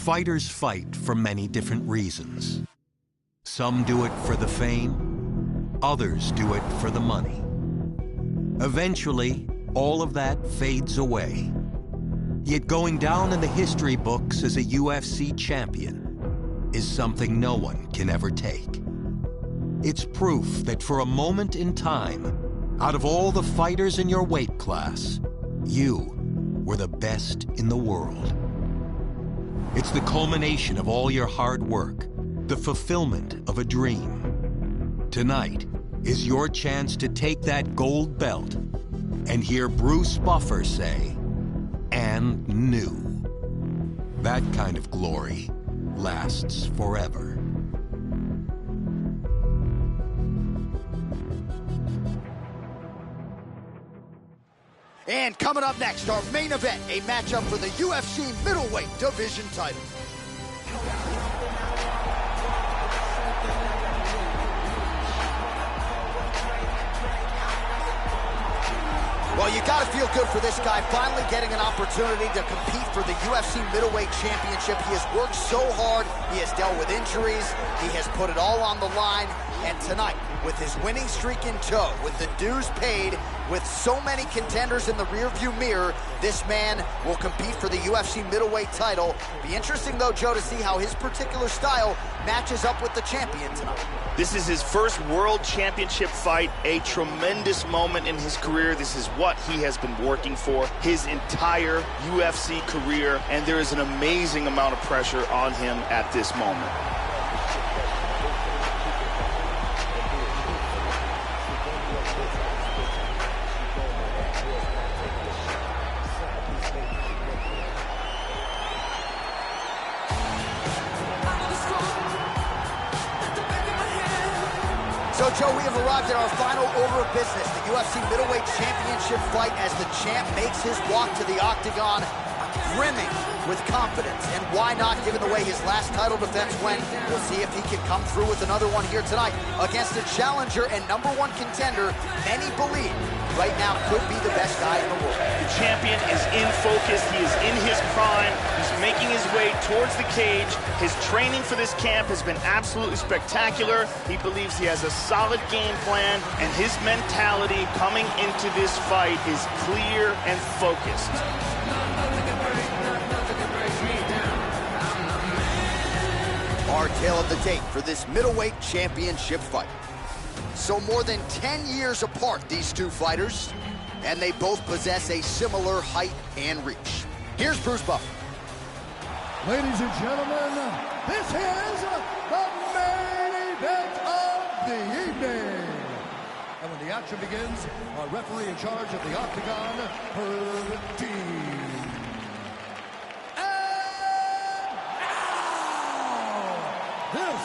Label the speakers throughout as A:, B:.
A: Fighters fight for many different reasons. Some do it for the fame, others do it for the money. Eventually, all of that fades away. Yet going down in the history books as a UFC champion is something no one can ever take. It's proof that for a moment in time, out of all the fighters in your weight class, you were the best in the world. It's the culmination of all your hard work, the fulfillment of a dream. Tonight is your chance to take that gold belt and hear Bruce Buffer say, "And new." That kind of glory lasts forever.
B: And coming up next, our main event, a matchup for the UFC middleweight division title. Well, you gotta feel good for this guy, finally getting an opportunity to compete for the UFC middleweight championship. He has worked so hard, he has dealt with injuries, he has put it all on the line, and tonight, with his winning streak in tow, with the dues paid, with so many contenders in the rearview mirror, this man will compete for the UFC middleweight title. Be interesting, though, Joe, to see how his particular style matches up with the champion tonight.
C: This is his first world championship fight, a tremendous moment in his career. This is what he has been working for his entire UFC career, and there is an amazing amount of pressure on him at this moment.
B: So, Joe, we have arrived at our final order of business, the UFC middleweight championship fight, as the champ makes his walk to the octagon, brimming with confidence. And why not, given the way his last title defense went? We'll see if he can come through with another one here tonight against a challenger and #1 contender many believe right now could be the best guy in the world.
C: The champion is in focus. He is in his prime. He's making his way towards the cage. His training for this camp has been absolutely spectacular. He believes he has a solid game plan, and his mentality coming into this fight is clear and focused.
B: Our tale of the tape for this middleweight championship fight. So more than 10 years apart, these two fighters, and they both possess a similar height and reach. Here's Bruce Buffer.
D: Ladies and gentlemen, this is the main event of the evening. And when the action begins, our referee in charge of the octagon, Herb Dean. This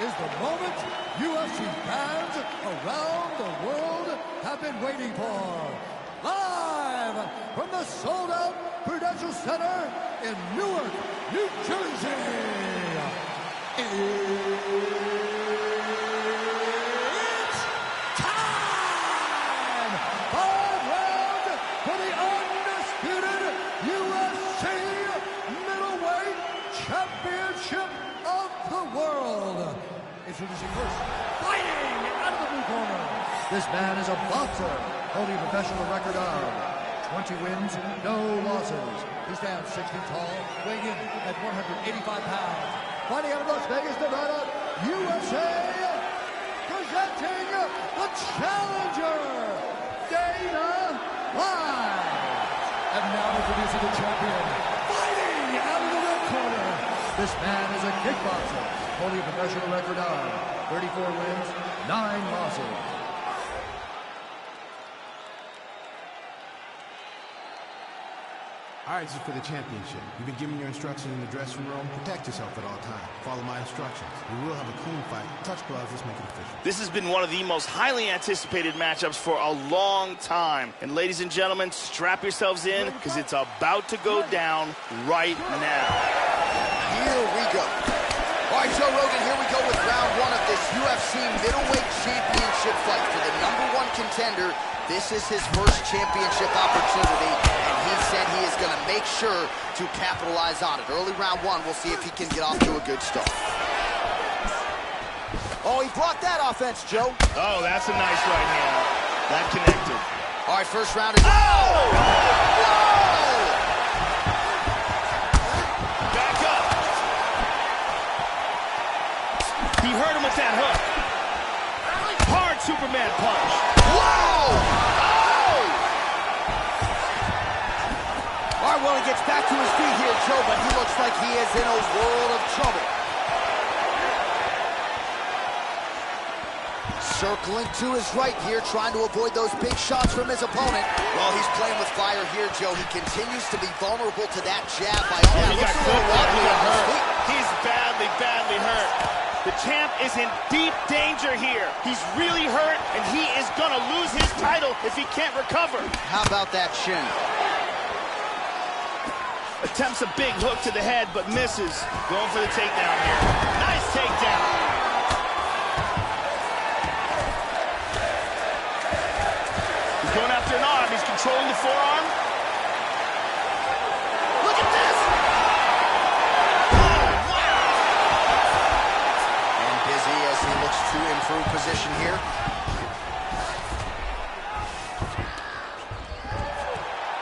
D: is the moment UFC fans around the world have been waiting for. Live from the sold-out Prudential Center in Newark, New Jersey. It's time! 5 rounds for the undisputed UFC middleweight championship of the world. Introducing first, fighting out of the blue corner. This man is a boxer, holding a professional record of 20 wins, no losses. He stands 6 feet tall, weighing in at 185 pounds. Fighting out of Las Vegas, Nevada, USA, presenting the challenger, Dana White. And now introducing the champion, fighting out of the red corner. This man is a kickboxer, holding a professional record of 34 wins, 9 losses.
E: All right, this is for the championship. You've been given your instructions in the dressing room. Protect yourself at all times. Follow my instructions. We will have a clean fight. Touch gloves. Let's make it official.
C: This has been one of the most highly anticipated matchups for a long time. And ladies and gentlemen, strap yourselves in, because it's about to go down right now.
B: Here we go. All right, Joe Rogan, here we go with round 1 of this UFC middleweight championship fight for the #1 contender, This is his first championship opportunity, and he said he is going to make sure to capitalize on it. Early round one, we'll see if he can get off to a good start. Oh, he brought that offense, Joe.
C: Oh, that's a nice right hand. That connected.
B: All right, first round is... Oh! Whoa!
C: Back up. He hurt him with that hook. Hard Superman punch.
B: Whoa! Oh! All right, well, he gets back to his feet here, Joe, but he looks like he is in a world of trouble. Circling to his right here, trying to avoid those big shots from his opponent. Well, he's playing with fire here, Joe. He continues to be vulnerable to that jab.
C: He got hurt. He's badly, badly hurt. The champ is in deep danger here. He's really hurt, and he is going to lose his title if he can't recover.
B: How about that shin?
C: Attempts a big hook to the head, but misses. Going for the takedown here. Nice takedown. He's going after an arm. He's controlling the forearm. Look at this! Oh, wow!
B: And busy as he looks to improve position here.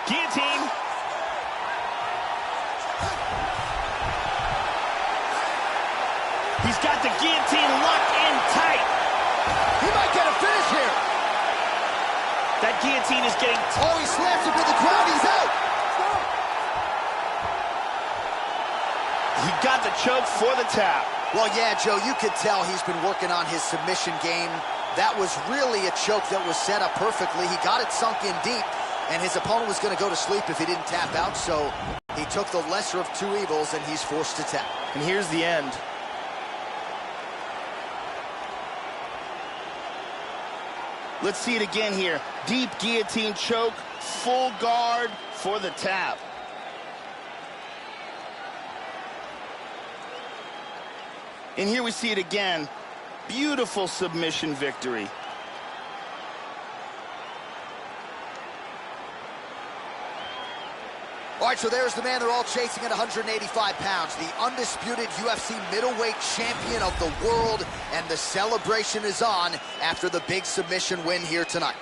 C: Guillotine. He's got the guillotine locked in tight.
B: He might get a finish here.
C: That guillotine is getting...
B: Oh, he slams him to the ground. He's out.
C: He got the choke for the tap.
B: Well, yeah, Joe, you could tell he's been working on his submission game. That was really a choke that was set up perfectly. He got it sunk in deep, and his opponent was going to go to sleep if he didn't tap out, so he took the lesser of two evils, and he's forced to tap.
C: And here's the end. Let's see it again here. Deep guillotine choke, full guard for the tap. And here we see it again. Beautiful submission victory.
B: All right, so there's the man they're all chasing at 185 pounds, the undisputed UFC middleweight champion of the world, and the celebration is on after the big submission win here tonight.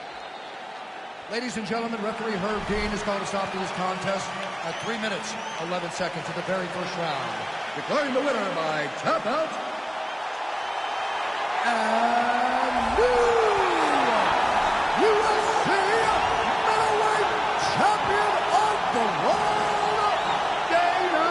D: Ladies and gentlemen, referee Herb Dean has called a stop to this contest at 3 minutes, 11 seconds of the very first round. Declaring the winner by tap out, and new UFC middleweight champion of the world, Dana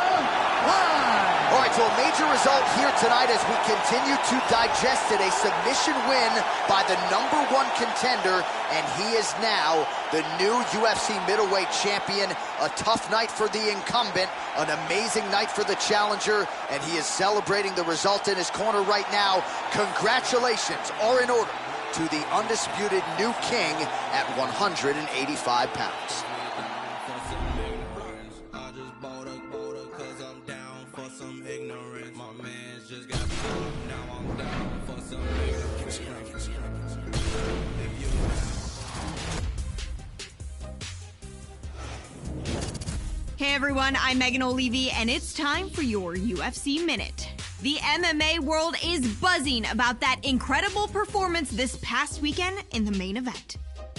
D: White.
B: All right, so a major result here tonight as we continue to digest it. A submission win by the #1 contender, and he is now the new UFC middleweight champion. A tough night for the incumbent, an amazing night for the challenger, and he is celebrating the result in his corner right now. Congratulations are in order to the undisputed new king at 185 pounds.
F: Hey everyone, I'm Megan O'Leary, and it's time for your UFC Minute. The MMA world is buzzing about that incredible performance this past weekend in the main event.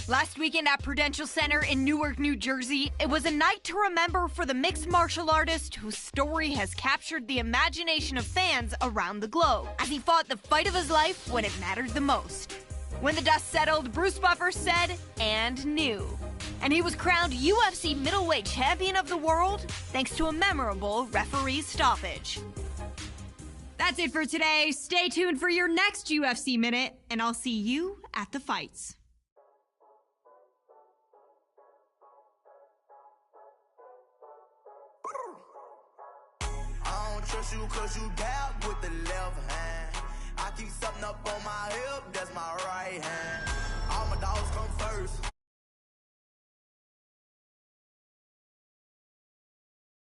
F: Last weekend at Prudential Center in Newark, New Jersey, it was a night to remember for the mixed martial artist whose story has captured the imagination of fans around the globe as he fought the fight of his life when it mattered the most. When the dust settled, Bruce Buffer said, "and knew." And he was crowned UFC middleweight champion of the world thanks to a memorable referee's stoppage. That's it for today. Stay tuned for your next UFC Minute, and I'll see you at the fights.
G: I don't trust you cause you dab with the left hand. I keep something up on my hip, that's my right hand.